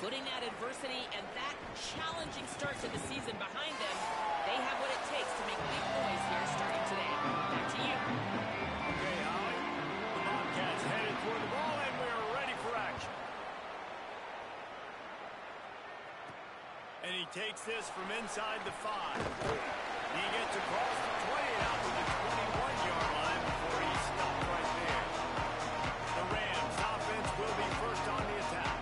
Putting that adversity and that challenging start to the season behind them, they have what it takes to make big noise here starting today. Back to you. Okay, Holly. The Bobcats headed toward the ball, and we are ready for action. And he takes this from inside the 5. He gets across the 20 out to the 21-yard line before he's stopped right there. The Rams offense will be first on the attack.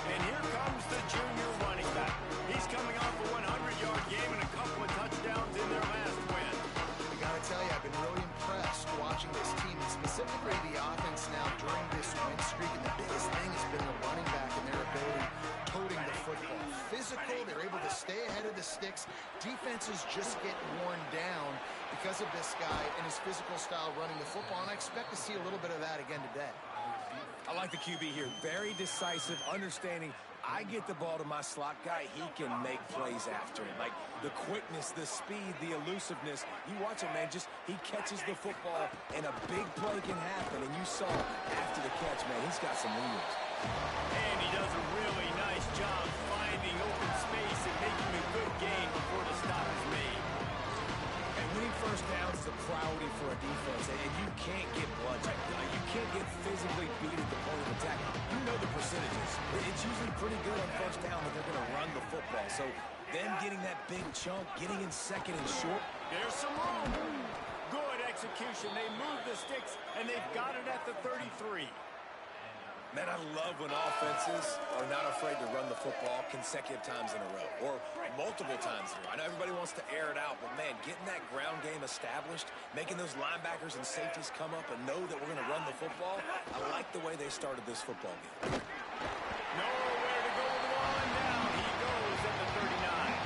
And here comes the junior running back. He's coming off a 100-yard game and a couple of touchdowns in their last win. I gotta tell you, I've been really impressed watching this team, and specifically the offense now during this win streak. And the biggest thing has been the running back and their ability toting the football. Physical, they're able to stay ahead of the sticks. Defenses just get worn down because of this guy and his physical style running the football, and I expect to see a little bit of that again today. I like the QB here. Very decisive, understanding I get the ball to my slot guy, he can make plays after it. Like the quickness, the speed, the elusiveness. You watch him, man, just he catches the football and a big play can happen. And you saw after the catch, man, he's got some wheels. And he does a really nice job finding open space and making a good gain before the stop is made. And winning first downs is a priority for a defense, and you can't get bludgeoned. You can't get physically beat at the point of attack. You know the percentages. It's usually pretty good on first down that they're going to run the football. So them getting that big chunk, getting in second and short. There's some room. Good execution. They move the sticks, and they've got it at the 33. Man, I love when offenses are not afraid to run the football consecutive times in a row or multiple times in a row. I know everybody wants to air it out, but, man, getting that ground game established, making those linebackers and safeties come up and know that we're going to run the football, I like the way they started this football game. Nowhere to go with the ball, and down he goes at the 39.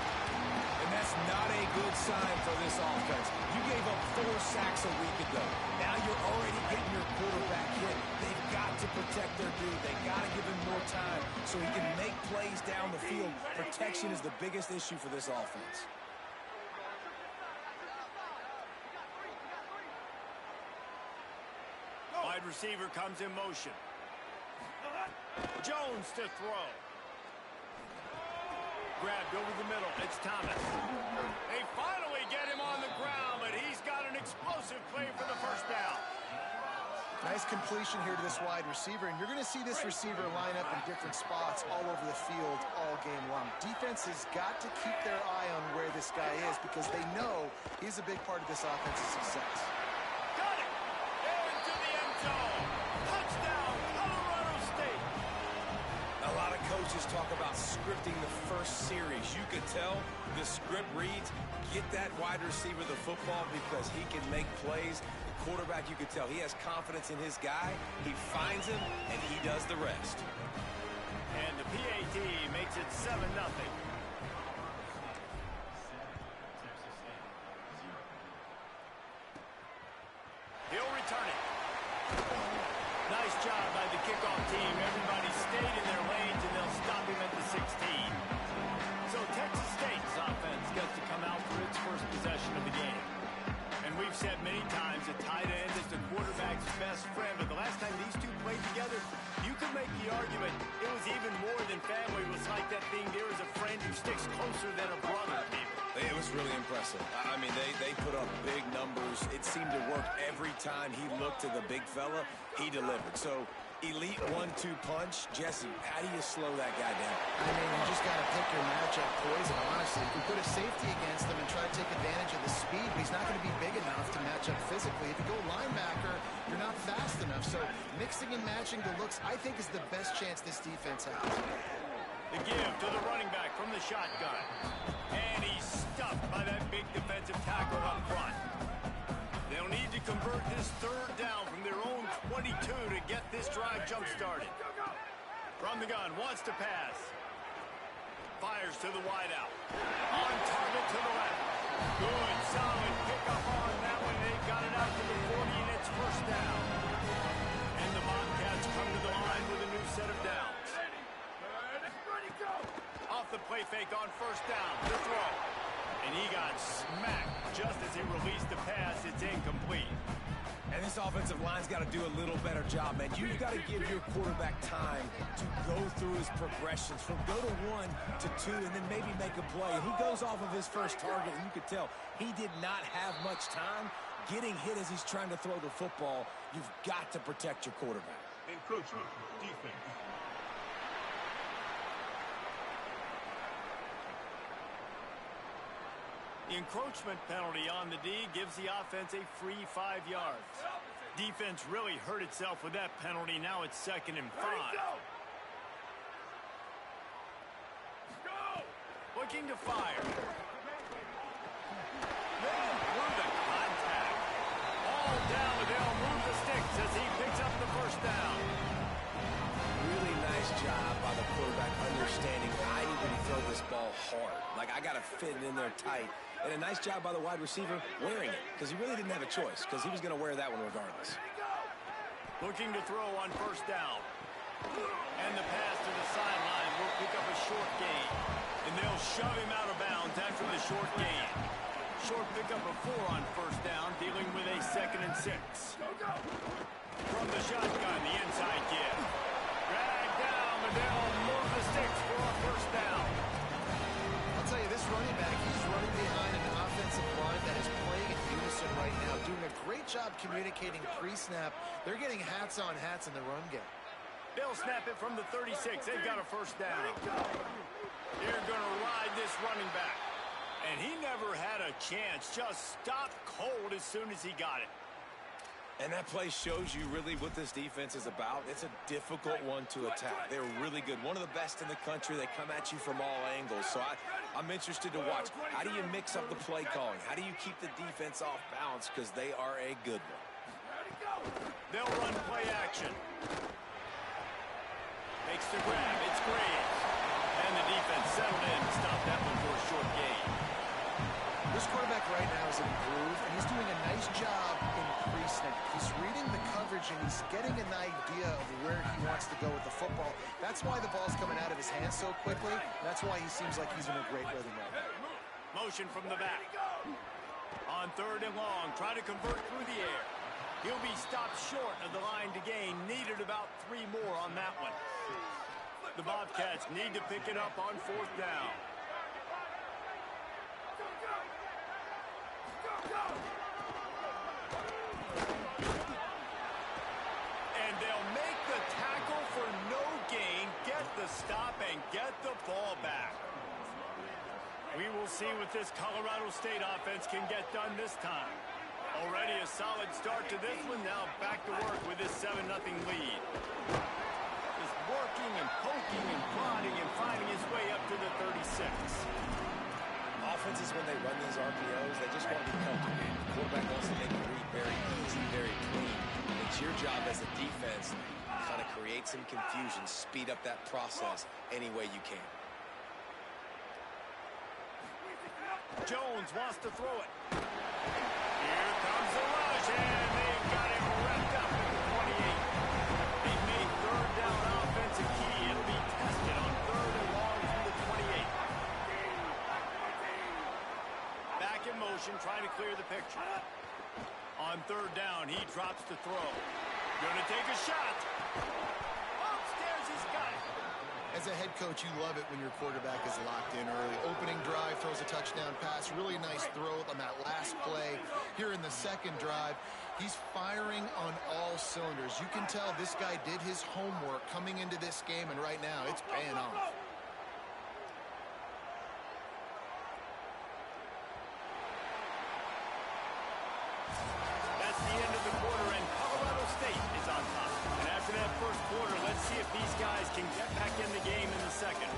And that's not a good sign for this offense. You gave up 4 sacks a week ago. Now you're already getting your quarterback hit. They've got to protect their dude. They've got to give him more time so he can make plays down the field. Protection is the biggest issue for this offense. Wide receiver comes in motion. Jones to throw. Grabbed over the middle. It's Thomas. They finally get him on the ground, but he's got an explosive play for the first down. Nice completion here to this wide receiver, and you're going to see this receiver line up in different spots all over the field all game long. Defense has got to keep their eye on where this guy is because they know he's a big part of this offensive success. Got it! Into the end zone. Touchdown, Colorado State. A lot of coaches talk about scripting the first series. You could tell the script reads, get that wide receiver the football because he can make plays. Quarterback, you could tell he has confidence in his guy. He finds him, and he does the rest. And the PAT makes it 7-0. He'll return it. Nice job by the kickoff team. Everybody stayed in their lanes, and they'll stop him at the 16. So Texas State's offense gets to come out for its first possession of the game. And we've said many times a tight end is the quarterback's best friend, but the last time these two played together, you could make the argument it was even more than family. It was like that being there as a friend who sticks closer than a brother. It was really impressive. I mean, they put up big numbers. It seemed to work every time he looked to the big fella. He delivered. So, elite 1-2 punch. Jesse, how do you slow that guy down? I mean, you just got to pick your matchup poison, honestly. You can put a safety against him and try to take advantage of the speed, but he's not going to be big enough to match up physically. If you go linebacker, you're not fast enough. So mixing and matching the looks, I think, is the best chance this defense has. The give to the running back from the shotgun. And he's stuffed by that big defensive tackle up front. They'll need to convert this third down from their own 22 to get this drive jump-started. From the gun, wants to pass. Fires to the wideout. On target to the left. Good, solid pickup on that one. They've got it out to the 40, and it's first down. And the Bobcats come to the line with a new set of downs. Off the play fake on first down. The throw. And he got smacked just as he released the pass. It's incomplete. And this offensive line's got to do a little better job, man. You've got to give your quarterback time to go through his progressions from go to 1 to 2 and then maybe make a play. And he goes off of his first target, and you could tell he did not have much time getting hit as he's trying to throw the football. You've got to protect your quarterback. Encroachment, defense. The encroachment penalty on the D gives the offense a free 5 yards. Defense really hurt itself with that penalty. Now it's 2nd and 5. Looking to fire. Then through the contact. All down, but they'll move the sticks as he picks up the first down. Really nice job by the quarterback understanding I need to throw this ball hard. Like, I got to fit it in there tight. And a nice job by the wide receiver wearing it, because he really didn't have a choice, because he was going to wear that one regardless. Looking to throw on first down. And the pass to the sideline will pick up a short gain. And they'll shove him out of bounds after the short gain. Short pickup of 4 on first down, dealing with a 2nd and 6. From the shotgun, the inside give. Drag down, but they'll move the sticks for a first down. I'll tell you, this running back, he's running behind an offensive line that is playing in unison right now, doing a great job communicating pre-snap. They're getting hats on hats in the run game. They'll snap it from the 36. They've got a first down. They're going to ride this running back. And he never had a chance. Just stopped cold as soon as he got it. And that play shows you really what this defense is about. It's a difficult one to attack. They're really good. One of the best in the country. They come at you from all angles. So I'm interested to watch. How do you mix up the play calling? How do you keep the defense off balance? Because they are a good one. They'll run play action. Makes the grab. It's Graves. And the defense settled in to stop that one for a short gain. This quarterback right now is in a groove, and he's doing a nice job in pre-snap. He's reading the coverage, and he's getting an idea of where he wants to go with the football. That's why the ball's coming out of his hands so quickly. That's why he seems like he's in a great rhythm right now. Motion from the back. On 3rd and long, trying to convert through the air. He'll be stopped short of the line to gain. Needed about 3 more on that one. The Bobcats need to pick it up on 4th down. And they'll make the tackle for no gain, get the stop, and get the ball back. We will see what this Colorado State offense can get done this time. Already a solid start to this one. Now back to work with this 7-0 lead. Just working and poking and prodding and finding his way up to the 36. Offenses, when they run these RPOs, they just want to be comfortable. The quarterback wants to make the read very easy, very clean. It's your job as a defense to kind of create some confusion, speed up that process any way you can. Jones wants to throw it. Here comes the rush, and they've got him wrapped up at the 28. They made 3rd down offensive key. It'll be tested on 3rd and long from the 28. Back in motion, trying to clear the picture. On 3rd down, he drops to throw. Gonna take a shot. Upstairs, he's got it. As a head coach, you love it when your quarterback is locked in early. Opening drive, throws a touchdown pass. Really nice throw on that last play. Here in the 2nd drive, he's firing on all cylinders. You can tell this guy did his homework coming into this game, and right now it's paying off. That's the end of the quarter, and Colorado State is on top. And after that first quarter, let's see if these guys can get back in the game in the 2nd.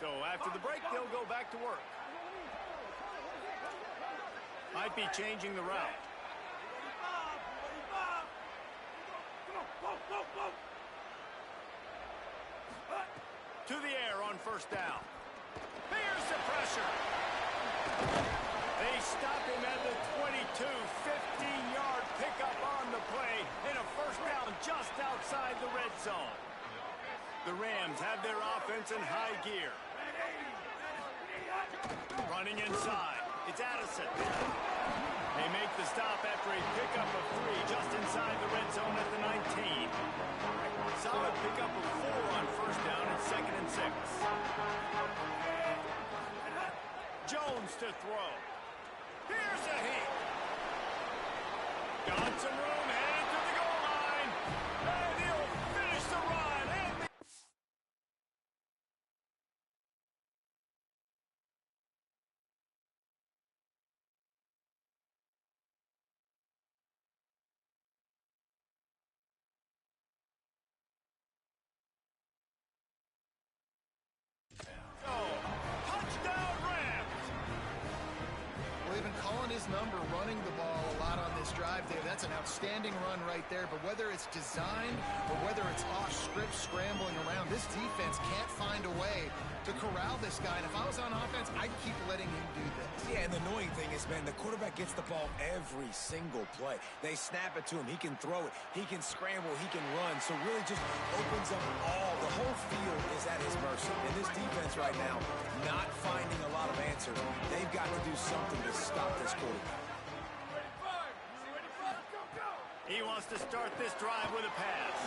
So after the break, they'll go back to work. Might be changing the route. To the air on 1st down. Here's the pressure. They stop him at the 22, 15-yard pickup on the play, and a first down just outside the red zone. The Rams have their offense in high gear. Running inside, it's Addison. They make the stop after a pickup of 3 just inside the red zone at the 19. Solid pickup of 4 on first down at 2nd and 6. Jones to throw. Here's a hit. Got some room, headed to the goal line. And he'll finish the run. And touchdown Rams. Well, they've been calling his number, running the ball a lot on this drive, Dave. That's an outstanding run right there. But whether it's designed or whether it's off script scrambling around, this defense can't find a way to corral this guy. And if I was on offense, I'd keep letting him do this. Yeah, and the annoying thing is, man, the quarterback gets the ball every single play. They snap it to him. He can throw it. He can scramble. He can run. So really just opens up all. The whole field is at his mercy. And this defense right now, not finding a lot of answers. They've got to do something to stop this quarterback. he wants to start this drive with a pass.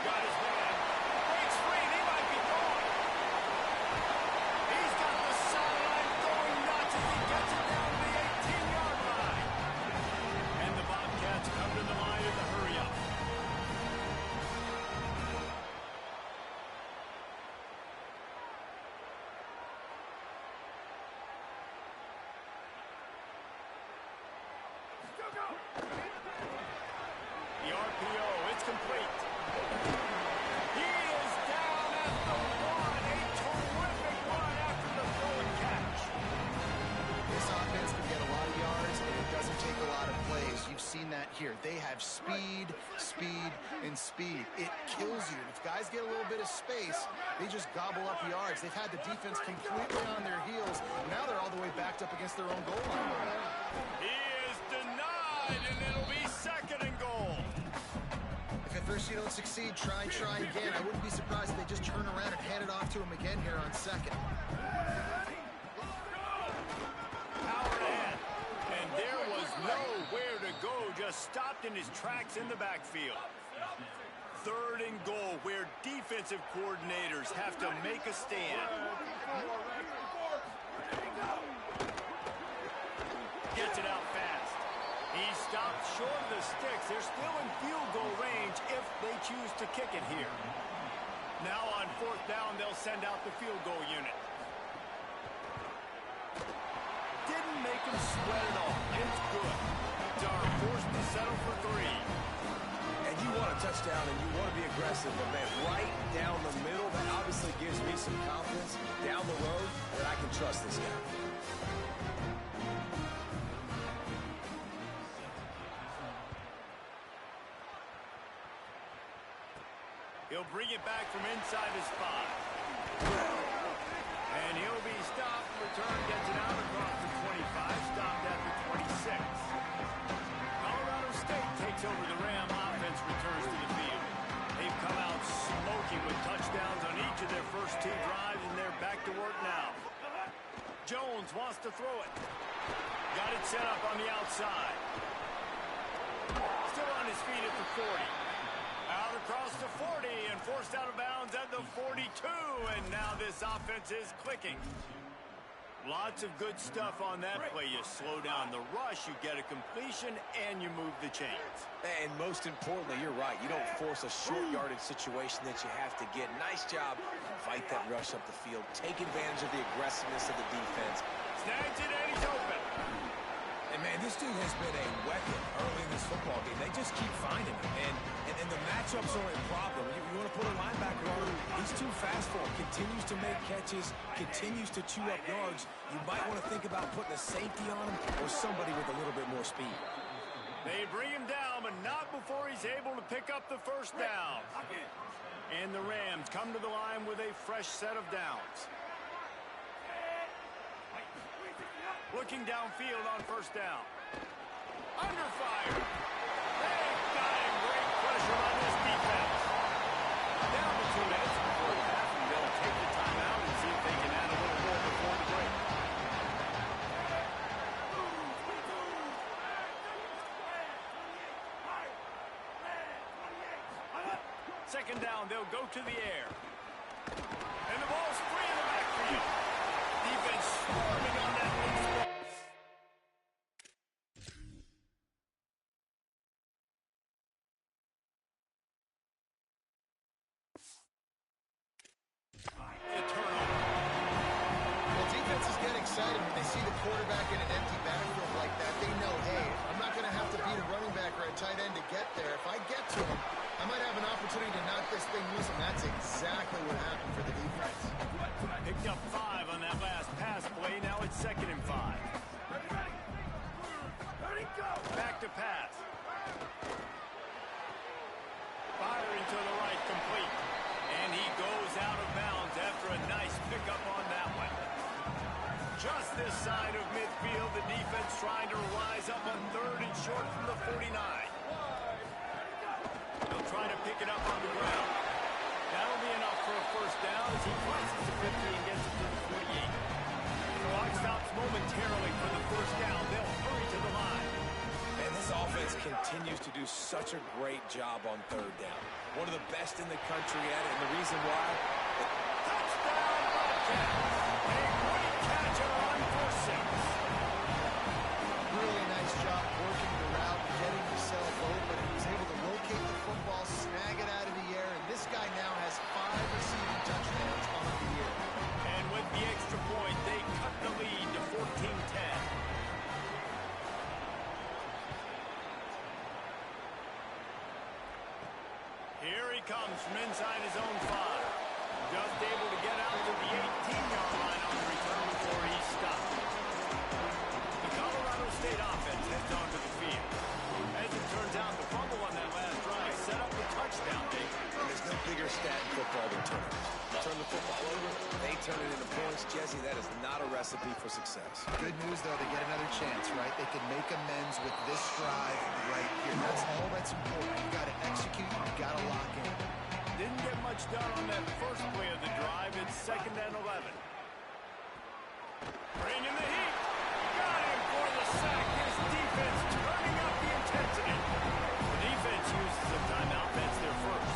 Got his man. Breaks free. He might be gone. He's got the sideline going nuts as he gets it down to the 18-yard line. And the Bobcats come to the line in the hurry-up. The RPO, it's complete. He is down at the 1. A terrific run after the throw and catch. This offense can get a lot of yards, and it doesn't take a lot of plays. You've seen that here. They have speed, speed, and speed. It kills you. If guys get a little bit of space, they just gobble up yards. They've had the defense completely on their heels. Now they're all the way backed up against their own goal line. He is denied, and it'll be 2nd and goal. If at first you don't succeed, try again. I wouldn't be surprised if they just turn around and hand it off to him again here on 2nd. Power ahead. And there was nowhere to go, just stopped in his tracks in the backfield. 3rd and goal, where defensive coordinators have to make a stand. Gets it out fast. He stopped short of the sticks. They're still in field goal range if they choose to kick it here. Now on 4th down, they'll send out the field goal unit. Didn't make him sweat at all. It's good. Dar forced to settle for 3. And you want a touchdown and you want to be aggressive, but man, right down the middle, that obviously gives me some confidence down the road that I can trust this guy. He'll bring it back from inside his 5. And he'll be stopped. Return gets it out across the 25. Stopped at the 26. Colorado State takes over the Ram. Offense returns to the field. They've come out smoking with touchdowns on each of their first 2 drives, and they're back to work now. Jones wants to throw it. Got it set up on the outside. Still on his feet at the 40. Out across the 40 and forced out of bounds at the 42. And now this offense is clicking. Lots of good stuff on that play. You slow down the rush, you get a completion, and you move the chains. And most importantly, you're right. You don't force a short yardage situation that you have to get. Nice job. Fight that rush up the field. Take advantage of the aggressiveness of the defense. Snags it and he's open. And, man, this dude has been a weapon early in this football game. They just keep finding him. And the matchups are a problem. You want to put a linebacker on him, he's too fast for him. Continues to make catches, continues to chew up yards. You might want to think about putting a safety on him or somebody with a little bit more speed. They bring him down, but not before he's able to pick up the first down. And the Rams come to the line with a fresh set of downs. Looking downfield on first down. Under fire. They've got him. Great pressure on this defense. Down to 2 minutes before the half, and they'll take the timeout and see if they can add a little more before the break. Second down, they'll go to the air. And the ball's free in the backfield. Defense swarming on that loose ball. The turnover. Well, defenses get excited when they see the quarterback in an empty backfield like that. They know, hey, I'm not going to have to beat a running back or a tight end to get there. If I get to him, I might have an opportunity to knock this thing loose, and that's exactly what happened for the defense. Picked up 5 on that last pass play. Now it's 2nd and 5. Back to pass. Firing to the right, complete. And he goes out of bounds after a nice pickup on that one. Just this side of midfield, the defense trying to rise up on 3rd and short from the 49. They'll try to pick it up on the ground. That'll be enough for a first down as he crosses the 50 and gets it to the 48. The clock stops momentarily for the first down. They'll hurry to the line. And this offense continues to do such a great job on 3rd down. One of the best in the country at it, and the reason why... Touchdown, Bobcats! A great catch and a run for 6. Really nice job working the route, getting himself open. He was able to locate the football, snag it out of the air, and this guy now has 5 receiving touchdowns on the year. And with the extra point, they cut the lead to 14-10. Here he comes from inside his own 5. Just able to get out to the 18-yard line on the return before he's stopped. The Colorado State offense heads onto the field. As it turns out, the fumble on that last drive set up the touchdown, Dave. And there's no bigger stat in football than turnovers. Turn the football over, they turn it into points. Jesse, that is not a recipe for success. Good news, though, they get another chance, right? They can make amends with this drive right here. That's all that's important. You've got to execute, you've got to lock in. Didn't get much done on that first play of the drive. It's 2nd and 11. Bringing the heat. Got him for the sack. His defense turning up the intensity. The defense uses a timeout. That's their first.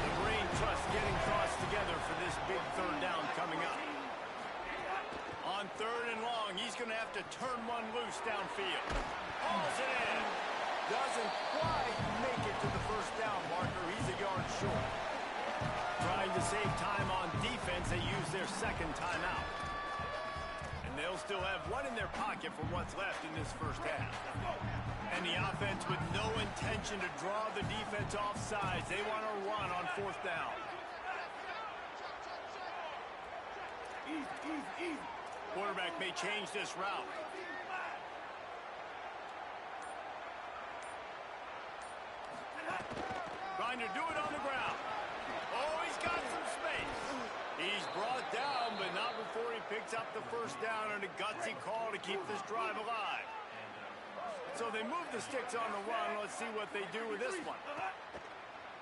The brain trust getting crossed together for this big 3rd down coming up. On 3rd and long, he's going to have to turn one loose downfield. Hauls it in. Doesn't quite make it to the first down marker. He's a yard short. Trying to save time on defense, they use their 2nd timeout. And they'll still have one in their pocket for what's left in this first half. And the offense with no intention to draw the defense off sides. They want to run on 4th down. Quarterback may change this route. Trying to do it on the ground. Oh, he's got some space. He's brought down, but not before he picks up the first down and a gutsy call to keep this drive alive. So they move the sticks on the run. Let's see what they do with this one.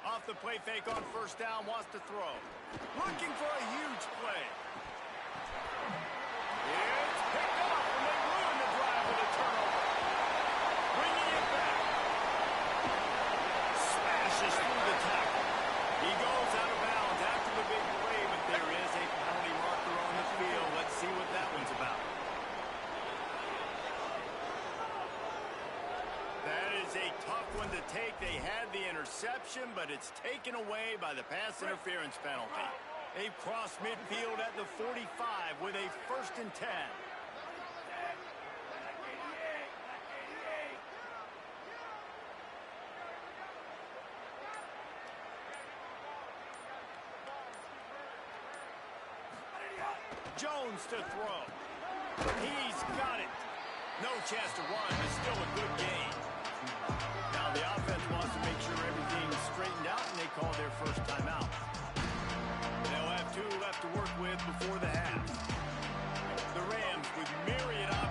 Off the play fake on first down, wants to throw. Looking for a huge play. It's picked up, and they ruin the drive with a turnover. Bringing it back. Smashes through the tackle. He goes out of bounds after the big play, but there is a penalty marker on the field. Let's see what that one's about. That is a tough one to take. They had the interception, but it's taken away by the pass interference penalty. They've crossed midfield at the 45 with a 1st and 10. Jones to throw. He's got it. No chance to run, but still a good game. Now the offense wants to make sure everything's straightened out, and they call their first timeout. They'll have 2 left to work with before the half. The Rams with myriad options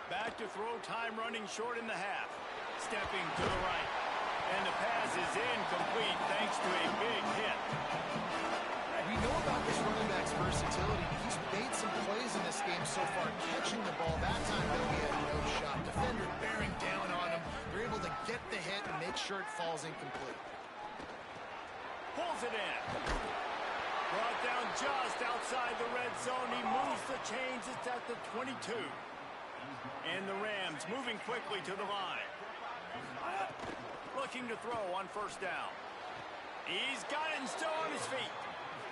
Back to throw, time running short in the half. Stepping to the right. And the pass is incomplete thanks to a big hit. We know about this running back's versatility. He's made some plays in this game so far, catching the ball. That time, though, he had no shot. Defender bearing down on him. They're able to get the hit and make sure it falls incomplete. Pulls it in. Brought down just outside the red zone. He moves the chains. It's at the 22. And the Rams moving quickly to the line. Looking to throw on first down. He's got it and still on his feet.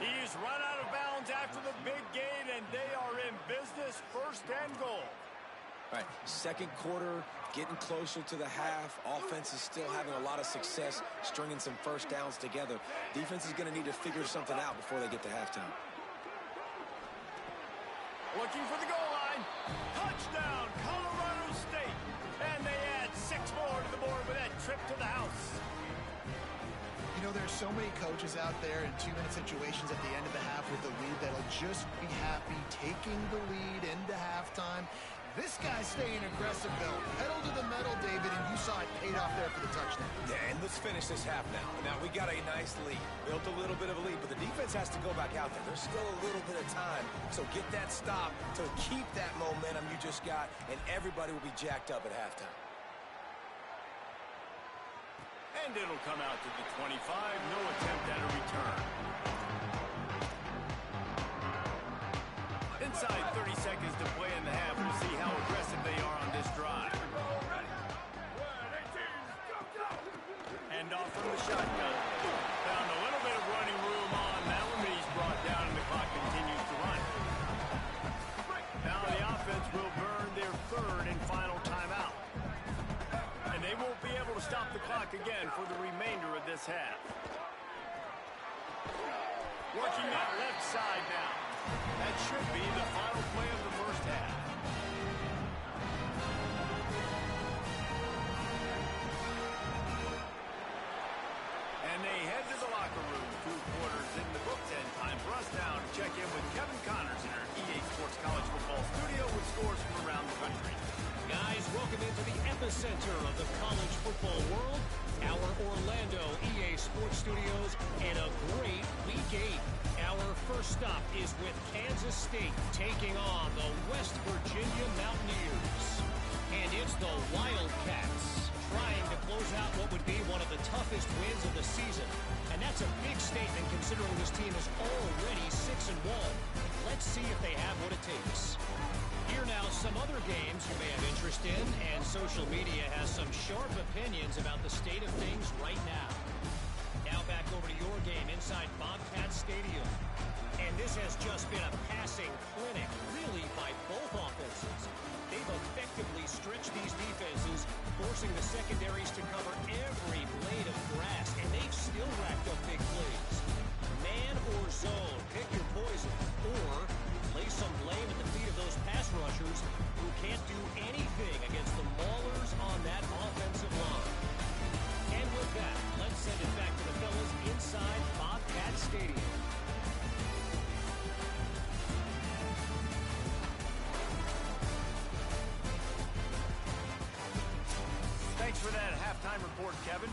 He's run out of bounds after the big gain, and they are in business, first and goal. All right, second quarter, getting closer to the half. Offense is still having a lot of success stringing some first downs together. Defense is going to need to figure something out before they get to halftime. Looking for the goal line. Touchdown, Colorado State. And they add 6 more to the board with that trip to the house. You know, there's so many coaches out there in 2-minute situations at the end of the half with the lead that'll just be happy taking the lead into halftime. This guy's staying aggressive, though. Pedal to the metal, David, and you saw it paid off there for the touchdown. Yeah, and let's finish this half now. Now, we got a nice lead. Built a little bit of a lead, but the defense has to go back out there. There's still a little bit of time. So get that stop to keep that momentum you just got, and everybody will be jacked up at halftime. And it'll come out to the 25. No attempt at a return. Inside 30 seconds to play in the half. We'll see how aggressive they are on this drive. Hand off from the shotgun. Found a little bit of running room on that one, but he's brought down and the clock continues to run. Now the offense will burn their third and final timeout. And they won't be able to stop the clock again for the remainder of this half. Working that left side now. That should be the final play of the first half. And they head to the locker room. 2 quarters in the books, and time for us now to check in with Kevin Connors in our EA Sports College Football Studio with scores from around the country. Guys, welcome into the epicenter of the college football world, our Orlando EA Sports Studios, and a great Week 8. Our first stop is with Kansas State taking on the West Virginia Mountaineers. And it's the Wildcats trying to close out what would be one of the toughest wins of the season. And that's a big statement considering this team is already 6-1. Let's see if they have what it takes. Here now, some other games you may have interest in, and social media has some sharp opinions about the state of things right now. Now back over to your game inside Bobcat Stadium. And this has just been a passing clinic, really, by both offenses. They've effectively stretched these defenses, forcing the secondaries to cover every blade of grass, and they've still racked up big plays. Man or zone, pick your poison, or lay some blame at the feet of those pass rushers who can't do anything against the maulers on that offensive line. And with that, let's send it back to the fellas inside Bobcat Stadium. Thanks for that halftime report, Kevin.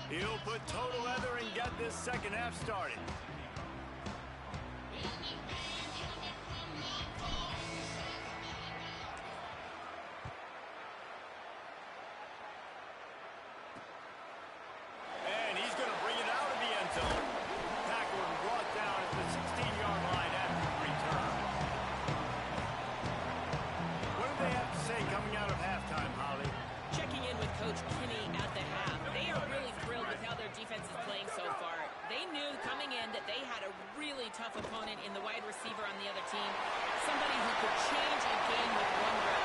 He'll put total leather and get this second half started. And he's going to bring it out of the end zone. Tackled and brought down at the 16-yard line after the return. What do they have to say coming out of halftime, Holly? Checking in with Coach Kinney at the half. They are really thrilled with how their defense is playing so far. They knew coming in that they had a really tough opponent in the wide receiver on the other team, somebody who could change a game with one rep.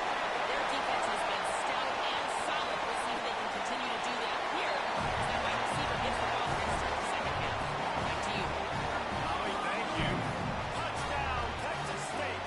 Their defense has been stout and solid. We'll see if they can continue to do that here as that wide receiver gets the ball and start the second half. Back to you. Holly, thank you. Touchdown, Texas State.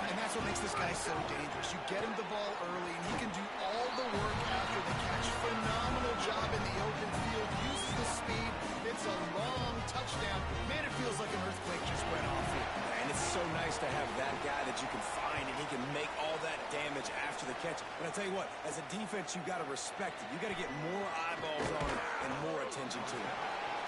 And that's what makes this guy so dangerous. You get him the ball early, and he can do all the work after the catch. Phenomenal job in the open field. Uses the speed. It's a long touchdown. Man, it feels like an earthquake just went off here. And it's so nice to have that guy that you can find, and he can make all that damage after the catch. But I tell you what, as a defense, you got to respect it. You got to get more eyeballs on it and more attention to it.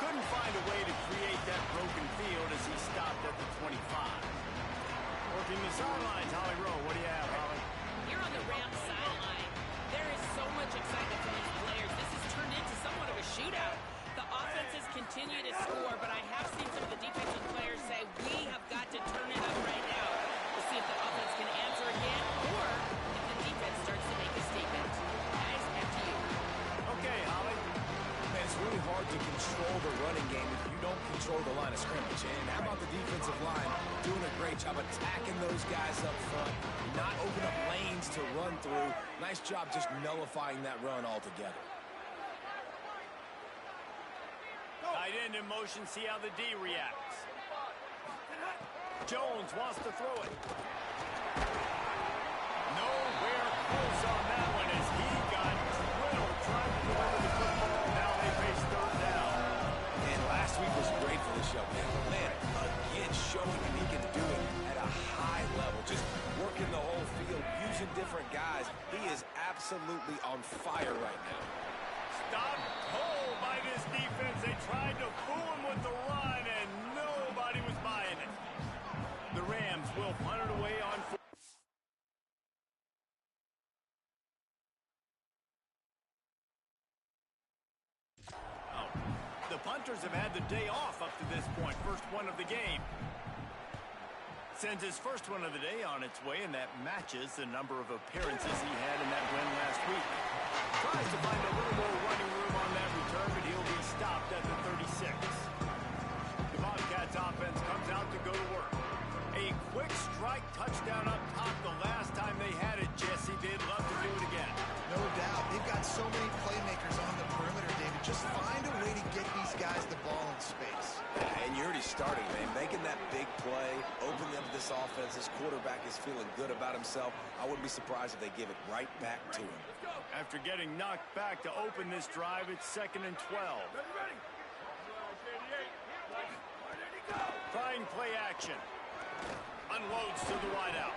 Couldn't find a way to create that broken field as he stopped at the 25. Working the sidelines, Holly Rowe. What do you have, Holly? Here on the Rams sideline, there is so much excitement from these players. This has turned into somewhat of a shootout. The offenses continue to score, but I have seen some of the defensive players say, we have got to turn it up right now. We'll see if the offense can answer again, or if the defense starts to make a statement. Guys, back to you. Okay, Holly. Man, it's really hard to control the running game if you don't control the line of scrimmage. And how about the defensive line doing a great job attacking those guys up front, not open up lanes to run through. Nice job just nullifying that run altogether. Tight end in motion, see how the D reacts. Jones wants to throw it. Nowhere close on that one as he got drilled trying to deliver the football. Now they face third down. And last week was great for this young man. Man, again, showing him he can do it at a high level. Just working the whole field, using different guys. He is absolutely on fire right now. Stopped cold by this defense. They tried to fool him with the run, and nobody was buying it. The Rams will punt it away on fourth. The punters have had the day off up to this point. First one of the game. Sends his first one of the day on its way, and that matches the number of appearances he had in that win last week. Tries to find a little more running room on that return, but he'll be stopped at the 36. The Bobcats offense comes out to go to work. A quick strike touchdown up top the last time they had it. Jesse did love to do it again. No doubt. They've got so many playmakers on the perimeter, David. Just find a way to get these guys the ball in space. And you already started, man. Making that big play, opening up this offense. This quarterback is feeling good about himself. I wouldn't be surprised if they give it right back to him. After getting knocked back to open this drive, it's 2nd and 12. Trying play action. Unloads to the wideout.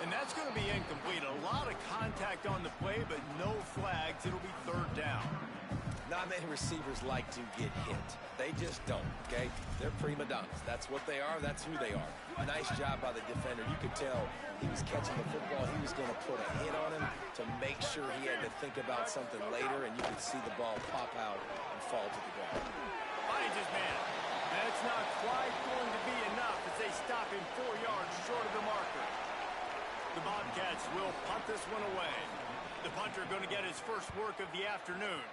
And that's going to be incomplete. A lot of contact on the play, but no flags. It'll be third down. Not many receivers like to get hit. They just don't, okay? They're prima donnas. That's what they are. That's who they are. Nice job by the defender. You could tell he was catching the football. He was going to put a hit on him to make sure he had to think about something later, and you could see the ball pop out and fall to the ground. Finds his man. That's not quite going to be enough as they stop him 4 yards short of the marker. The Bobcats will punt this one away. The punter going to get his first work of the afternoon.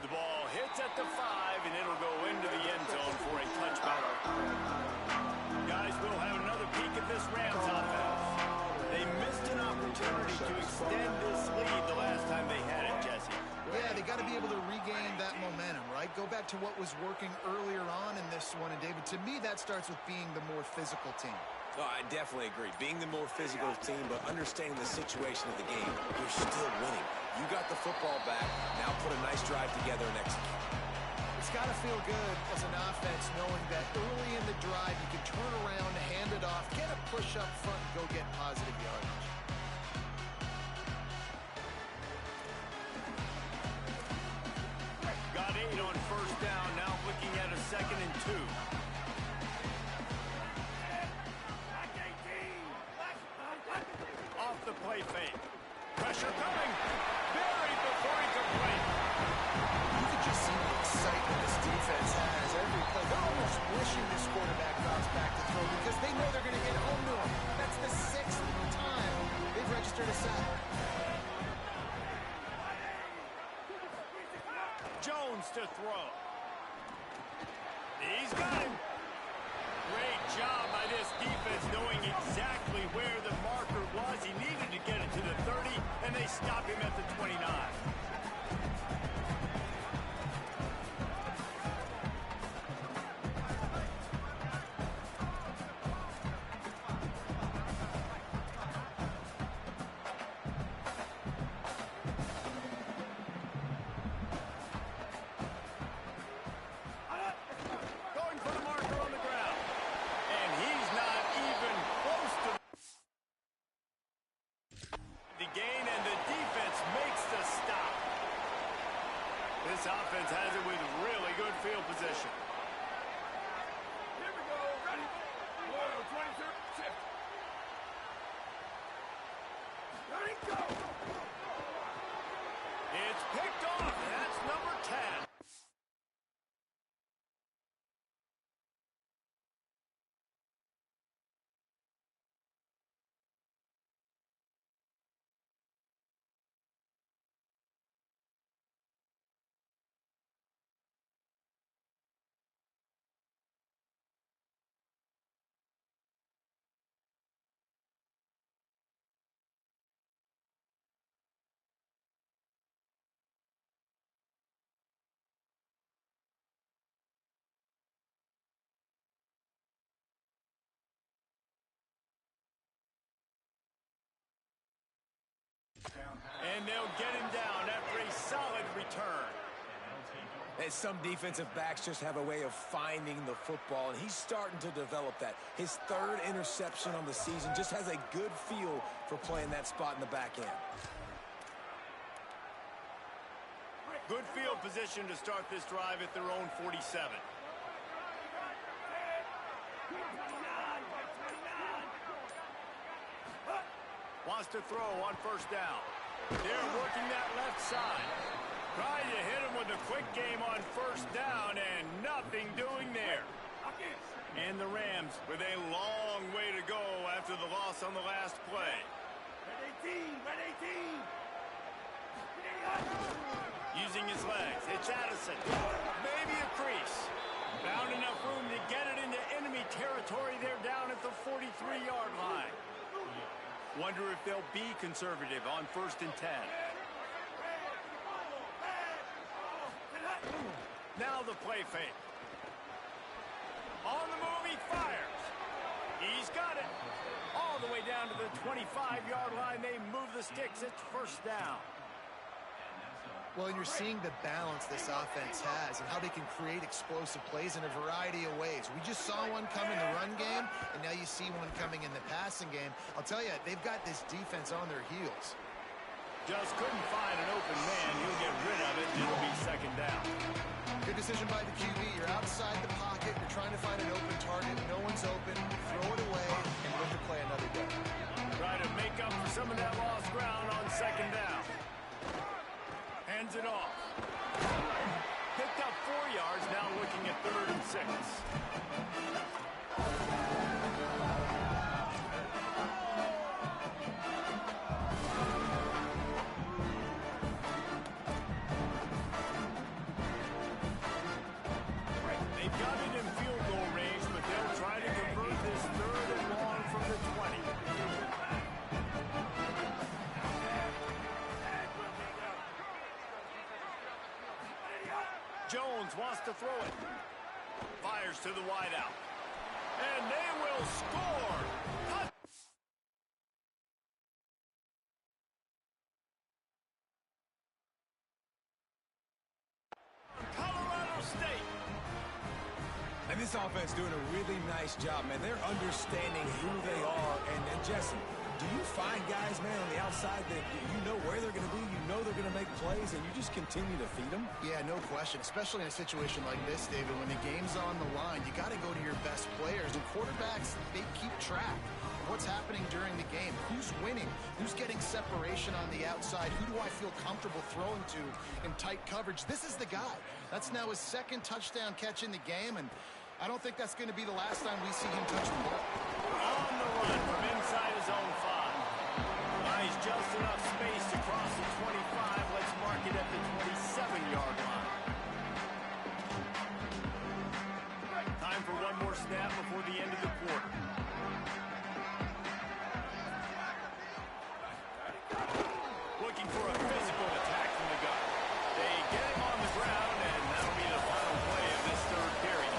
The ball hits at the 5, and it'll go into the end zone for a touchback. Guys, we'll have another peek at this Rams offense. They missed an opportunity to extend this lead the last time they had it, Jesse. Yeah, they got to be able to regain that momentum, right? Go back to what was working earlier on in this one. And, David, to me, that starts with being the more physical team. No, I definitely agree. Being the more physical team, but understanding the situation of the game, you're still winning. You got the football back. Now put a nice drive together and execute. It's got to feel good as an offense knowing that early in the drive you can turn around, hand it off, get a push up front, and go get positive yardage. 8 on first down. Now looking at a 2nd and 2. Off the play fake. Pressure coming. Buried before he can play. You can just see the excitement this defense has every play. They're almost wishing this quarterback drops back to throw because they know they're going to get home to him. That's the 6th time they've registered a sack. Jones to throw. He's got him. Great job by this defense knowing exactly where the marker was. He needed to get it to the 30, and they stop him at the 29. Going for the marker on the ground. And he's not even close to the gain, and the defense makes the stop. This offense has it with really good field position. Here we go. Ready? 23. Shift. Ready? Go. It's picked off, and that's number 10. And they'll get him down after a solid return. And some defensive backs just have a way of finding the football, and he's starting to develop that. His 3rd interception on the season just has a good feel for playing that spot in the back end. Good field position to start this drive at their own 47. Wants to throw on first down. They're working that left side. Trying to hit him with a quick game on first down, and nothing doing there. And the Rams with a long way to go after the loss on the last play. Red 18. Using his legs, it's Addison. Maybe a crease. Found enough room to get it into enemy territory. They're down at the 43-yard line. Wonder if they'll be conservative on 1st and 10. Now the play fake. On the move, he fires. He's got it. All the way down to the 25-yard line. They move the sticks. It's first down. Well, and you're seeing the balance this offense has and how they can create explosive plays in a variety of ways. We just saw one come in the run game, and now you see one coming in the passing game. I'll tell you, they've got this defense on their heels. Just couldn't find an open man. He'll get rid of it. It'll be 2nd down. Good decision by the QB. You're outside the pocket. You're trying to find an open target. No one's open. Throw it away and look to play another down. Try to make up for some of that lost ground on 2nd down. Hands it off. Picked up 4 yards, now looking at 3rd and 6. They've got it in field goal range, but they'll try to convert this 3rd and long from the 20. Jones wants to throw it. Fires to the wideout. And they will score. Colorado State. And this offense doing a really nice job, man. They're understanding who they are. And Jesse, Do you find guys, man, on the outside that you know where they're going to be, you know they're going to make plays, and you just continue to feed them? Yeah, no question, especially in a situation like this, David, when the game's on the line, you got to go to your best players, and quarterbacks, they keep track of what's happening during the game. Who's winning? Who's getting separation on the outside? Who do I feel comfortable throwing to in tight coverage? This is the guy. That's now his second touchdown catch in the game, and I don't think that's going to be the last time we see him touch the ball. On the run from inside his own 5. Nice, just enough space to cross the 25. Let's mark it at the 27-yard line. Time for one more snap before the end of the quarter. Looking for a physical attack from the gun. They get him on the ground, and that'll be the final play of this third period.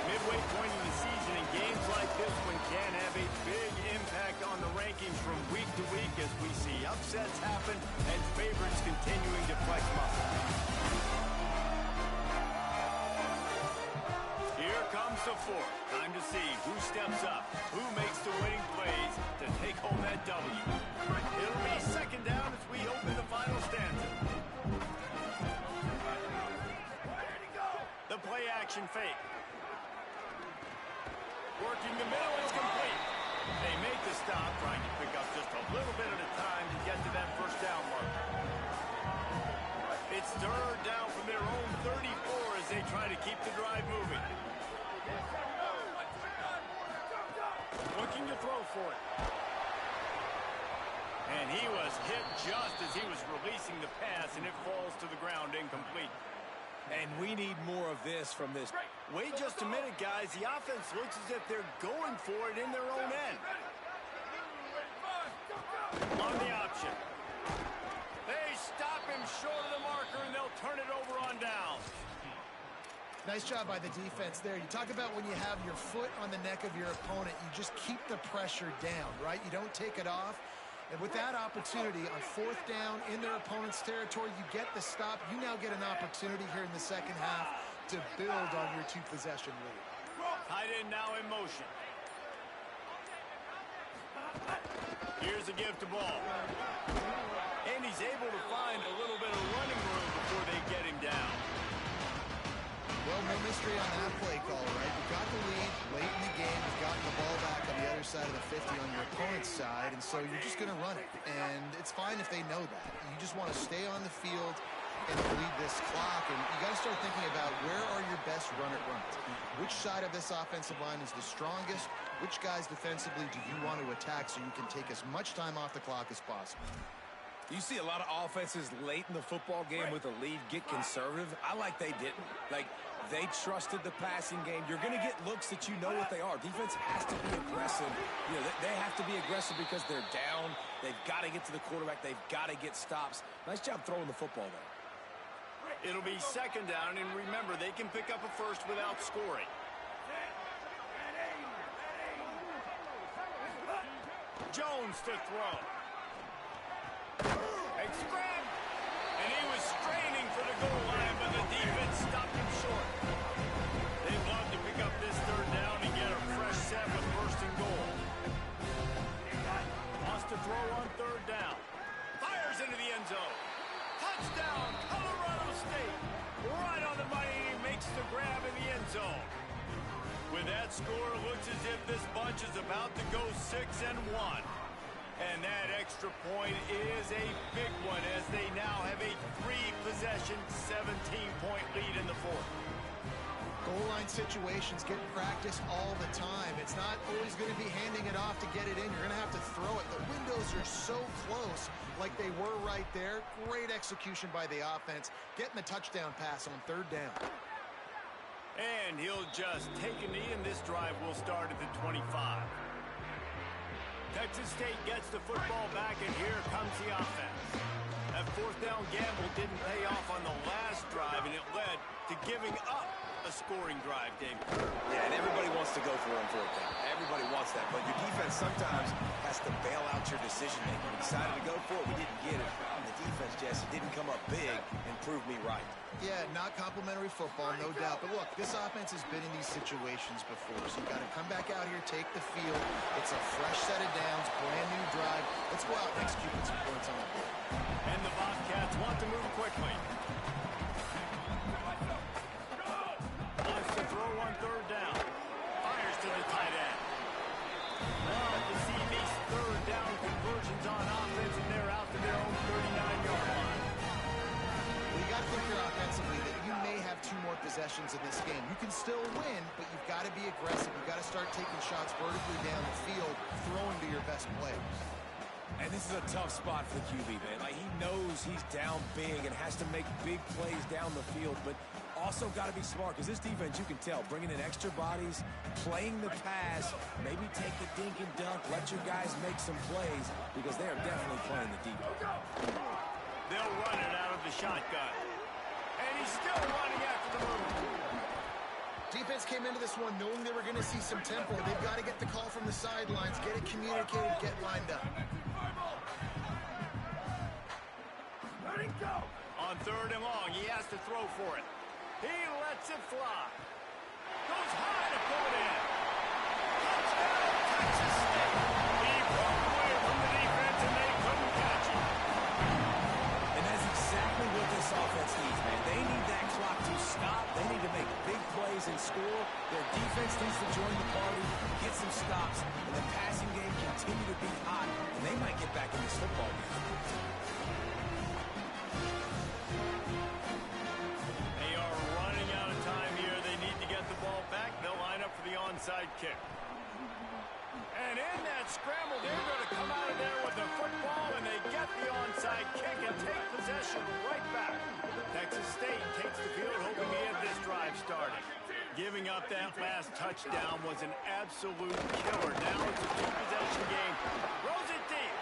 Midway point in the season, in games like this one can have a big impact on the rankings from week to week as we see upsets happen and favorites continuing to flex muscle. Here comes the fourth. Time to see who steps up, who makes the winning plays to take home that W. It'll be second down as we open the final stanza. The play action fake. Working the middle, it's complete. They make the stop, trying to pick up just a little bit at a time to get to that first down mark. It's third down from their own 34 as they try to keep the drive moving. Looking to throw for it. And he was hit just as he was releasing the pass, and it falls to the ground incomplete. And we need more of this from this. Wait just a minute, guys. The offense looks as if they're going for it in their own end. On the option. They stop him short of the marker, and they'll turn it over on down. Nice job by the defense there. You talk about when you have your foot on the neck of your opponent, you just keep the pressure down, right? You don't take it off. And with that opportunity on fourth down in their opponent's territory, you get the stop. You now get an opportunity here in the second half to build on your two-possession lead. Tight end now in motion. Here's a give to ball. And he's able to find a little bit of running room before they get him down. Well, no mystery on that play call, right? You've got the lead late in the game. You've gotten the ball back on the other side of the 50 on your opponent's side, and so you're just going to run it. And it's fine if they know that. You just want to stay on the field and bleed this clock, and you got to start thinking about where are your best run-it-runs. Which side of this offensive line is the strongest? Which guys defensively do you want to attack so you can take as much time off the clock as possible? You see a lot of offenses late in the football game with a lead get conservative. I like they didn't. Like, they trusted the passing game. You're going to get looks that you know what they are. Defense has to be aggressive. You know, they have to be aggressive because they're down. They've got to get to the quarterback. They've got to get stops. Nice job throwing the football there. It'll be second down, and remember, they can pick up a first without scoring. Jones to throw. Makes the grab. And he was straining for the goal line, but the defense stopped him short. They'd love to pick up this third down and get a fresh set with first and goal. Wants to throw on third down. Fires into the end zone. Touchdown, Colorado State. Right on the money, he makes the grab in the end zone. With that score, it looks as if this bunch is about to go 6-1. And that extra point is a big one as they now have a 3-possession, 17-point lead in the fourth. Goal line situations get practice all the time. It's not always going to be handing it off to get it in. You're going to have to throw it. The windows are so close, like they were right there. Great execution by the offense, getting the touchdown pass on third down. And he'll just take a knee, and this drive will start at the 25. Texas State gets the football back, and here comes the offense. That fourth down gamble didn't pay off on the last drive, and it led to giving up a scoring drive, Dave. Yeah, and everybody wants to go for it on fourth down. Everybody wants that, but your defense sometimes has to bail out your decision-making. We decided to go for it. We didn't get it. And the defense, Jesse, didn't come up big and prove me right. Yeah, not complimentary football, no doubt. But look, this offense has been in these situations before, so you got to come back out here, take the field. It's a fresh set of downs, brand new drive. Let's go out and execute with some points on the board. And the Bobcats want to move quickly. Wants to throw on third down. Fires to the tight end. Now at the CFB's third down conversions on offense, and they're out to their own 39-yard line. Well, you got to think here offensively that you may have 2 more possessions in this game. You can still win, but you've got to be aggressive. You've got to start taking shots vertically down the field, throwing to your best players. And this is a tough spot for the QB, man. Like, he knows he's down big and has to make big plays down the field, but also got to be smart, because this defense, you can tell, bringing in extra bodies, playing the pass, maybe take the dink and dunk, let your guys make some plays, because they are definitely playing the deep. They'll run it out of the shotgun. And he's still running after the move. Defense came into this one knowing they were going to see some tempo. They've got to get the call from the sidelines, get it communicated, get lined up. Let it go. On third and long, he has to throw for it. He lets it fly. Goes high to pull it in. Touchdown, Texas State. He broke away from the defense, and they couldn't catch him. And that's exactly what this offense needs, man. They need that clock to stop. They need to make big plays and score. Their defense needs to join the party, get some stops, and the passing game continue to be hot, and they might get back in this football game. They are running out of time here. They need to get the ball back. They'll line up for the onside kick. And in that scramble, they're going to come out of there with the football, and they get the onside kick and take possession right back. Texas State takes the field, hoping to get this drive started. Giving up that last touchdown was an absolute killer. Now it's a 2-possession game. Throws it deep.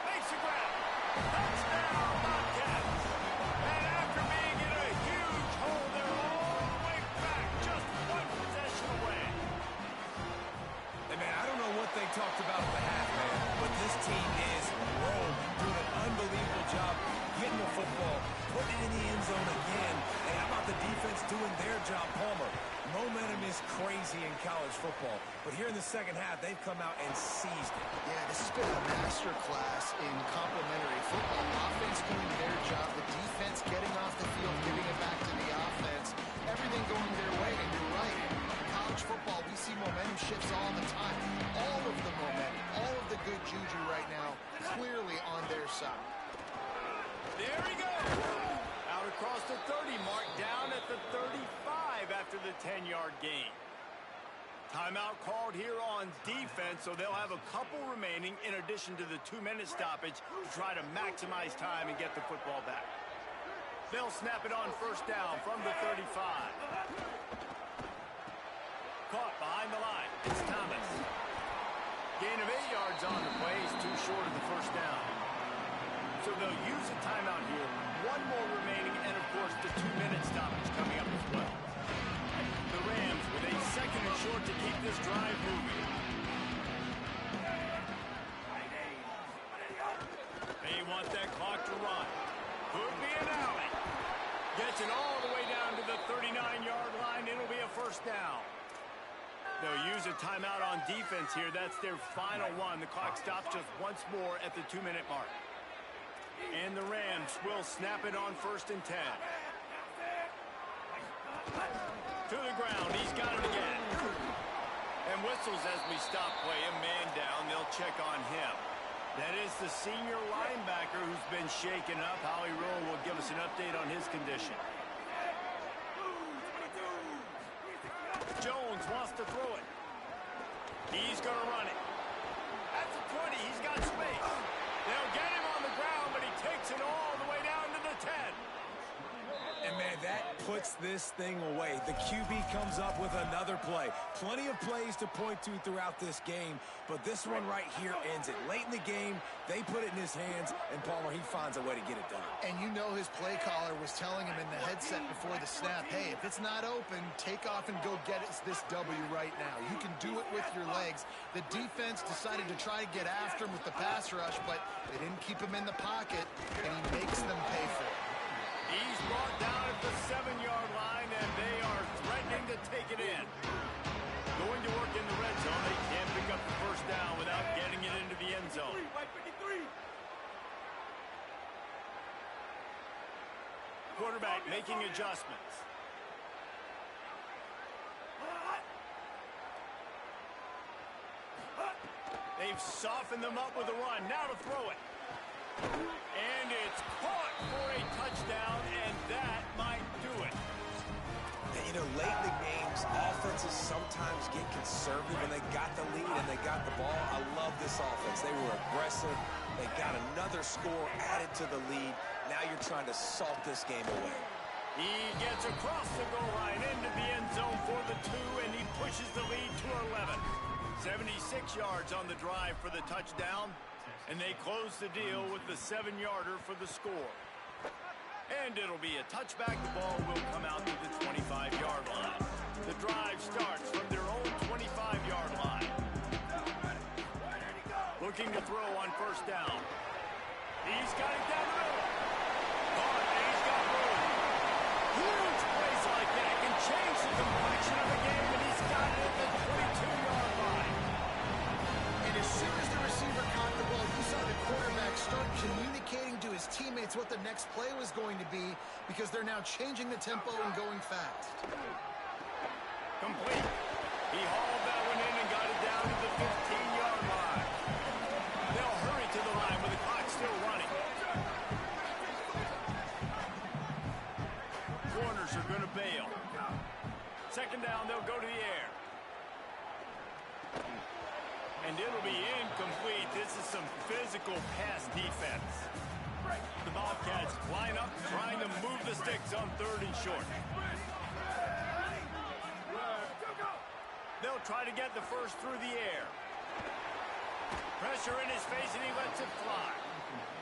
Makes the grab. Touchdown, Bobcats. And after being in a huge hole, they're all the way back, just 1 possession away. Hey, man, I don't know what they talked about at the half, man, but this team is rolling, doing an unbelievable job getting the football, putting it in the end zone again. And how about the defense doing their job, Palmer? Momentum is crazy in college football, but here in the second half, they've come out and seized it. Yeah, this has been a masterclass in complementary football. Offense doing their job, the defense getting off the field, giving it back to the offense. Everything going their way, and you're right. In college football, we see momentum shifts all the time. All of the momentum, all of the good juju right now, clearly on their side. There he goes. Out across the 30 mark, down at the 35 after the 10-yard gain. Timeout called here on defense, so they'll have a couple remaining in addition to the 2-minute stoppage to try to maximize time and get the football back. They'll snap it on first down from the 35. Caught behind the line. It's Thomas. Gain of 8 yards on the play. He's too short of the first down. So they'll use a timeout here. 1 more remaining, and of course the 2-minute stoppage coming up as well. The Rams with a 2nd and short to keep this drive moving. They want that clock to run. Could be an alley. Gets it all the way down to the 39-yard line. It'll be a first down. They'll use a timeout on defense here. That's their final one. The clock stops just once more at the 2-minute mark. And the Rams will snap it on 1st and 10. To the ground. He's got it again. And whistles as we stop play. A man down. They'll check on him. That is the senior linebacker who's been shaken up. Howie Rowe will give us an update on his condition. Jones wants to throw it. He's going to run it. At the 20, he's got space. They'll get him on the ground, but he takes it all the way down to the 10. And, man, that puts this thing away. The QB comes up with another play. Plenty of plays to point to throughout this game, but this one right here ends it. Late in the game, they put it in his hands, and Palmer, he finds a way to get it done. And you know his play caller was telling him in the headset before the snap, hey, if it's not open, take off and go get this W right now. You can do it with your legs. The defense decided to try to get after him with the pass rush, but they didn't keep him in the pocket, and he makes them pay for it. He's brought down at the 7-yard line, and they are threatening to take it in. Going to work in the red zone. They can't pick up the first down without quarterback making adjustments. They've softened them up with a run. Now to throw it. And it's caught for a touchdown, and that might do it. And, you know, late in the games, offenses sometimes get conservative when they got the lead and they got the ball. I love this offense. They were aggressive. They got another score added to the lead. Now you're trying to salt this game away. He gets across the goal line into the end zone for the 2, and he pushes the lead to 11. 76 yards on the drive for the touchdown, and they close the deal with the 7-yarder for the score. And it'll be a touchback. The ball will come out to the 25-yard line. The drive starts from their own 25-yard line. Looking to throw on first down. He's got it down the middle. Oh, and he's got room. Huge plays like that can change the complexion of the game, and he's got it at the 22-yard line. And as soon as the receiver caught the ball, you saw the quarterback start communicating to his teammates what the next play was going to be, because they're now changing the tempo and going fast. Complete. He hauled that one in and got it down to the 15-yard line. They'll hurry to the line with the clock still running. Corners are going to bail. Second down, they'll go to the air. And it'll be incomplete. This is some physical pass defense. The Bobcats line up, trying to move the sticks on 3rd and short. They'll try to get the first through the air. Pressure in his face, and he lets it fly.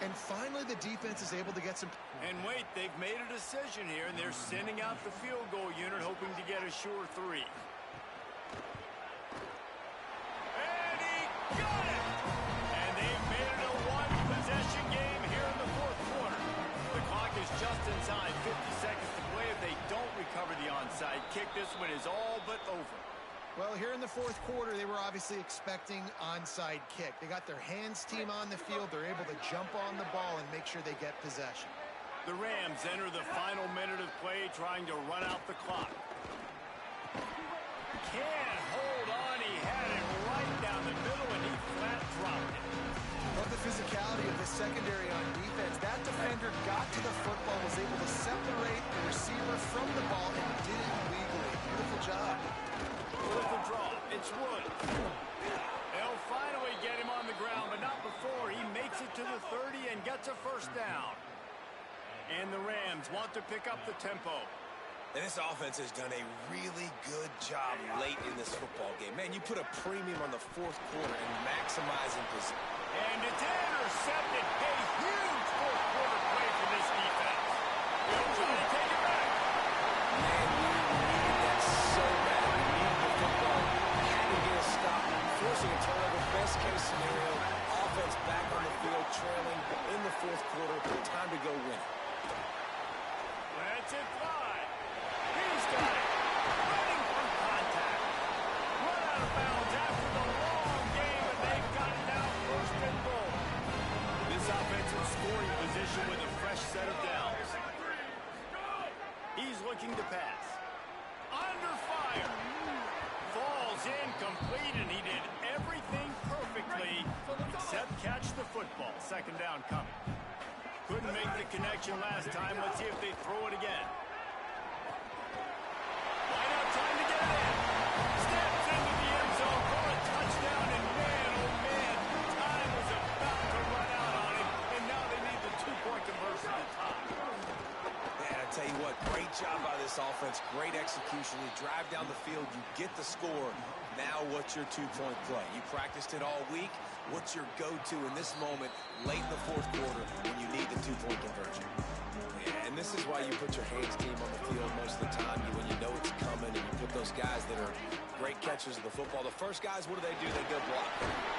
And finally, the defense is able to get some... And wait, they've made a decision here, and they're sending out the field goal unit, hoping to get a sure 3. And he got it! And they've made it a one-possession game here in the 4th quarter. The clock is just inside 50 seconds to play. If they don't recover the onside kick, this one is all but over. Well, here in the 4th quarter, they were obviously expecting onside kick. They got their hands team on the field. They're able to jump on the ball and make sure they get possession. The Rams enter the final minute of play, trying to run out the clock. Can't hold on. He had it right down the middle, and he flat dropped it. Love the physicality of the secondary on defense. That defender got to the football, was able to separate the receiver from the ball, and did it legally. Beautiful job. With the draw, it's Woods. They'll finally get him on the ground, but not before he makes it to the 30 and gets a first down. And the Rams want to pick up the tempo. And this offense has done a really good job late in this football game. Man, you put a premium on the 4th quarter and maximizing possession. And it's intercepted. A huge 4th quarter play for this defense. They'll try to take it back. Man, we needed that so bad. We needed the football. Had to get a stop. Forcing a turnover. Best case scenario. Offense back on the field, trailing in the 4th quarter. Time to go win. Lets it fly. He's got it. Running from contact. Run out of bounds after the long game, and they've got it now 1st and goal. This offensive scoring position with a fresh set of downs. He's looking to pass. Under fire. Falls incomplete, and he did everything perfectly except catch the football. 2nd down coming. Couldn't make the connection last time. Let's see if they throw it again. Line out, trying to get it in. Steps into the end zone for a touchdown, and man, oh man, time was about to run out on him, and now they need the 2-point conversion to tie. Man, I tell you what, great job by this offense. Great execution. You drive down the field, you get the score. Now what's your 2-point play? You practiced it all week. What's your go-to in this moment late in the 4th quarter when you need the 2-point conversion? Yeah, and this is why you put your hands team on the field most of the time. When you know it's coming, and you put those guys that are great catchers of the football. The first guys, what do? They go block.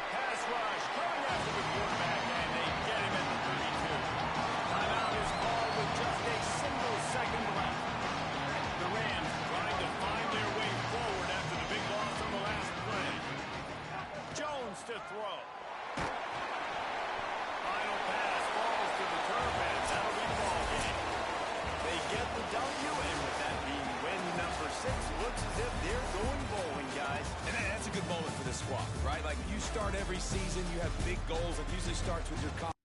Pass rush coming after the quarterback, and they get him at the 32. Timeout is called with just a single second left. The Rams trying to find their way forward after the big loss on the last play. Jones to throw. Final pass falls to the turf, and that'll be ball game. They get this squad, right? Like, you start every season, you have big goals. It usually starts with your